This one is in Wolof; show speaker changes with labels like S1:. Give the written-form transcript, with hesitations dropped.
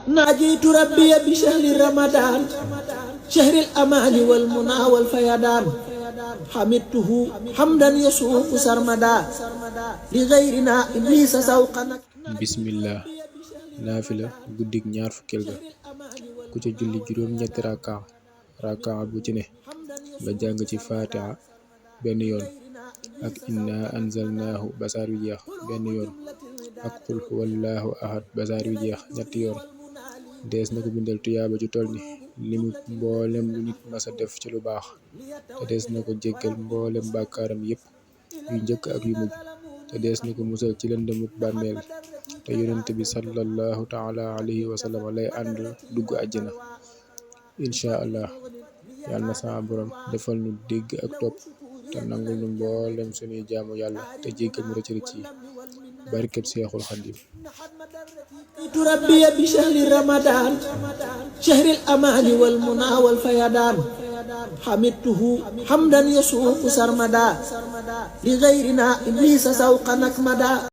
S1: ناجيت ربي بشهر رمضان شهر الأمان والمنى والفيضان حمدته حمدا يسوق سرمدا لغيرنا إبليس سوقا
S2: bismillah naafila guddik ñaar fukkeel ga ku ca julli juróom ñetti raka bu ci ne nga jàng ci fatiha benn yoon ak inna anzalnaahu basaar wi jeex benn yoon ak qul huwallahu ahad basaar wi jeex ñetti yoon dees na ko bindal tuyaaba ju toll ni limu mboolem lu nit masa def ci lu baax te dees na ko jéggal mboolem bàkkaaram yépp yu njëkk ak yu mujj te dees na ko musal ci lëndëmuk bàmmeel te yonent bi sallallahu taala alayhi wa sallam lay ànd dugg àjjana incha allah. yàlla na sama borom defal nu dégg ak topp te nangul nu mboolem sunuy jaamu yàlla te jéggal mu rëcc rëcc yi barkeb Seexul Xadiim.
S1: ربي بشهر رمضان شهر الأمان والمنى والفيضان حمدته حمدا يسوق سرمدا لغيرنا إبليس سوقا نكمدا